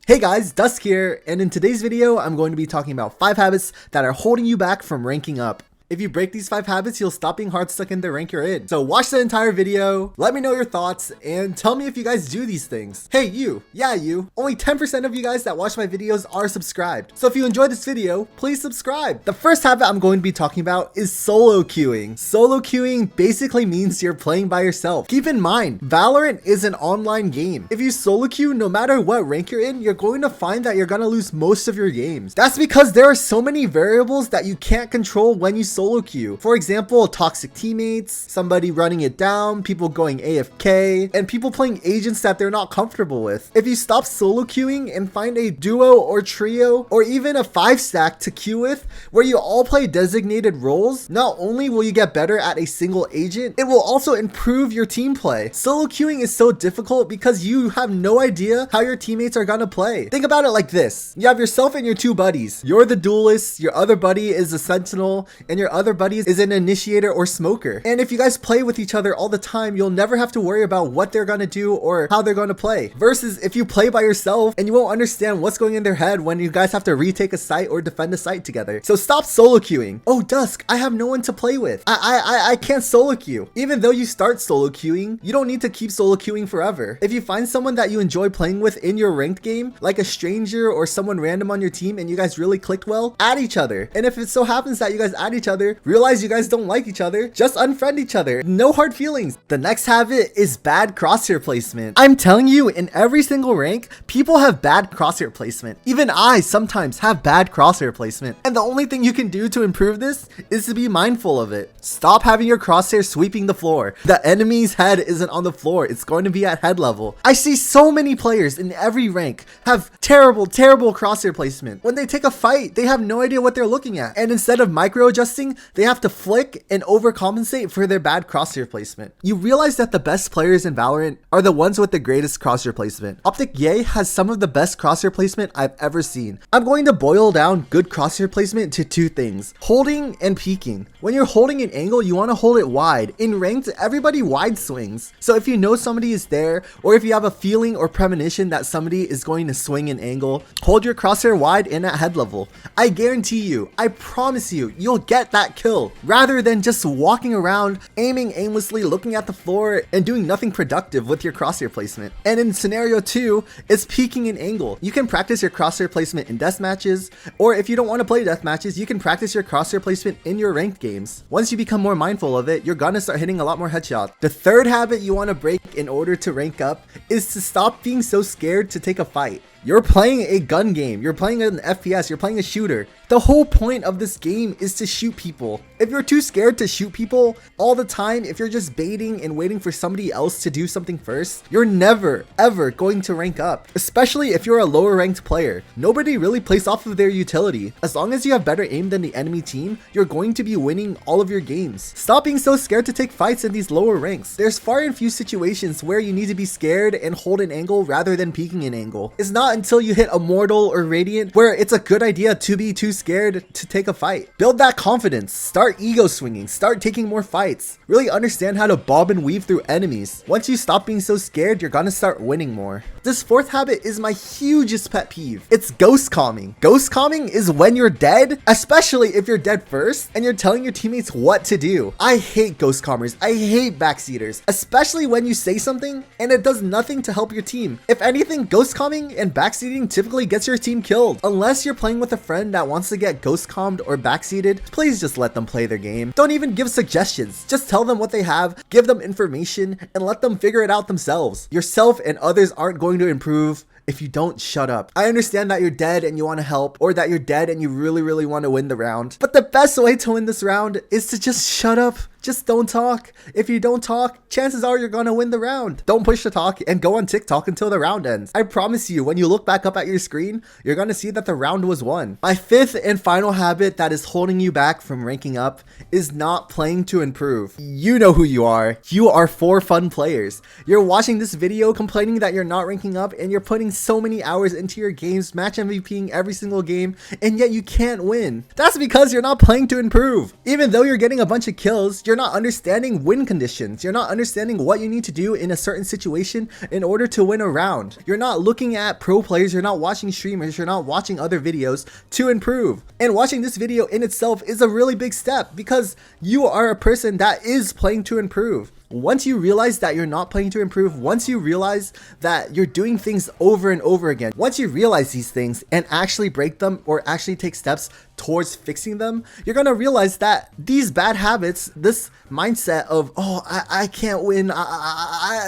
Hey guys, Dusk here, and in today's video, I'm going to be talking about 5 habits that are holding you back from ranking up. If you break these 5 habits, you'll stop being hard stuck in the rank you're in. So watch the entire video, let me know your thoughts, and tell me if you guys do these things. Hey you, yeah you, only 10% of you guys that watch my videos are subscribed. So if you enjoyed this video, please subscribe. The first habit I'm going to be talking about is solo queuing. Solo queuing basically means you're playing by yourself. Keep in mind, Valorant is an online game. If you solo queue, no matter what rank you're in, you're going to find that you're gonna lose most of your games. That's because there are so many variables that you can't control when you solo queue. For example, toxic teammates, somebody running it down, people going AFK, and people playing agents that they're not comfortable with. If you stop solo queuing and find a duo or trio or even a 5-stack to queue with where you all play designated roles, not only will you get better at a single agent, it will also improve your team play. Solo queuing is so difficult because you have no idea how your teammates are gonna play. Think about it like this. You have yourself and your 2 buddies. You're the duelist, your other buddy is a sentinel, and your other buddy is an initiator or smoker. And if you guys play with each other all the time, you'll never have to worry about what they're gonna do or how they're gonna play. Versus if you play by yourself and you won't understand what's going in their head when you guys have to retake a site or defend a site together. So stop solo queuing. Oh, Dusk, I have no one to play with. I can't solo queue. Even though you start solo queuing, you don't need to keep solo queuing forever. If you find someone that you enjoy playing with in your ranked game, like a stranger or someone random on your team and you guys really clicked well, add each other. And if it so happens that you guys add each other, realize you guys don't like each other, just unfriend each other. No hard feelings. The next habit is bad crosshair placement. I'm telling you, in every single rank, people have bad crosshair placement. Even I sometimes have bad crosshair placement. And the only thing you can do to improve this is to be mindful of it. Stop having your crosshair sweeping the floor. The enemy's head isn't on the floor. It's going to be at head level. I see so many players in every rank have terrible crosshair placement. When they take a fight, they have no idea what they're looking at. And instead of micro adjusting, they have to flick and overcompensate for their bad crosshair placement. You realize that the best players in Valorant are the ones with the greatest crosshair placement. Optic Ye has some of the best crosshair placement I've ever seen. I'm going to boil down good crosshair placement to 2 things: holding and peeking. When you're holding an angle, you want to hold it wide. In ranked, everybody wide swings. So if you know somebody is there, or if you have a feeling or premonition that somebody is going to swing an angle, hold your crosshair wide and at head level. I guarantee you, I promise you, you'll get that kill rather than just walking around aiming aimlessly, looking at the floor and doing nothing productive with your crosshair placement. And in scenario 2, it's peeking an angle. You can practice your crosshair placement in death matches, or if you don't want to play death matches, you can practice your crosshair placement in your ranked games. Once you become more mindful of it, you're gonna start hitting a lot more headshots. The third habit you want to break in order to rank up is to stop being so scared to take a fight. You're playing a gun game, you're playing an FPS, you're playing a shooter. The whole point of this game is to shoot people. If you're too scared to shoot people all the time, if you're just baiting and waiting for somebody else to do something first, you're never, ever going to rank up. Especially if you're a lower ranked player. Nobody really plays off of their utility. As long as you have better aim than the enemy team, you're going to be winning all of your games. Stop being so scared to take fights in these lower ranks. There's far and few situations where you need to be scared and hold an angle rather than peeking an angle. It's not until you hit Immortal or Radiant where it's a good idea to be too scared to take a fight. Build that confidence. Start ego swinging. Start taking more fights. Really understand how to bob and weave through enemies. Once you stop being so scared, you're gonna start winning more. This 4th habit is my hugest pet peeve. It's ghost calming. Ghost calming is when you're dead, especially if you're dead first and you're telling your teammates what to do. I hate ghost calmers. I hate backseaters, especially when you say something and it does nothing to help your team. If anything, ghost calming and backseating typically gets your team killed. Unless you're playing with a friend that wants to get ghost calmed or backseated, please just let them play their game. Don't even give suggestions. Just tell them what they have, give them information, and let them figure it out themselves. Yourself and others aren't going to improve if you don't shut up. I understand that you're dead and you want to help, or that you're dead and you really want to win the round. But the best way to win this round is to just shut up. Just don't talk. If you don't talk, chances are you're gonna win the round. Don't push the talk and go on TikTok until the round ends. I promise you, when you look back up at your screen, you're gonna see that the round was won. My 5th and final habit that is holding you back from ranking up is not playing to improve. You know who you are. You are 4 fun players. You're watching this video complaining that you're not ranking up and you're putting so many hours into your games, match MVPing every single game, and yet you can't win. That's because you're not playing to improve. Even though you're getting a bunch of kills, you're you're not understanding win conditions. You're not understanding what you need to do in a certain situation in order to win a round. You're not looking at pro players, you're not watching streamers, you're not watching other videos to improve. And watching this video in itself is a really big step because you are a person that is playing to improve. Once you realize that you're not playing to improve, once you realize that you're doing things over and over again, once you realize these things and actually break them or actually take steps towards fixing them, you're gonna realize that these bad habits, this mindset of, oh, I can't win,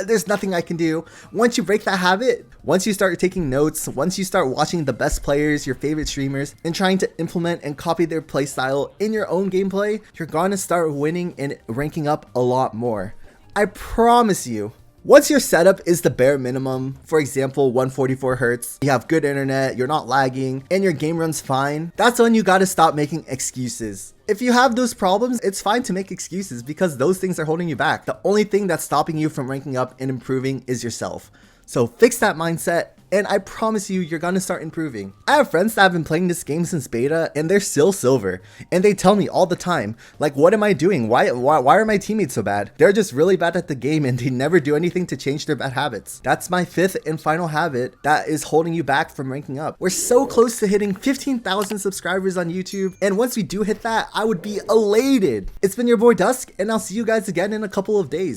there's nothing I can do. Once you break that habit, once you start taking notes, once you start watching the best players, your favorite streamers, and trying to implement and copy their play style in your own gameplay, you're gonna start winning and ranking up a lot more. I promise you. Once your setup is the bare minimum, for example 144 Hz, you have good internet, you're not lagging, and your game runs fine, that's when you gotta stop making excuses. If you have those problems, it's fine to make excuses because those things are holding you back. The only thing that's stopping you from ranking up and improving is yourself. So fix that mindset, and I promise you, you're gonna start improving. I have friends that have been playing this game since beta, and they're still silver. And they tell me all the time, like, what am I doing? Why are my teammates so bad? They're just really bad at the game, and they never do anything to change their bad habits. That's my fifth and final habit that is holding you back from ranking up. We're so close to hitting 15,000 subscribers on YouTube, and once we do hit that, I would be elated. It's been your boy Dusk, and I'll see you guys again in a couple of days.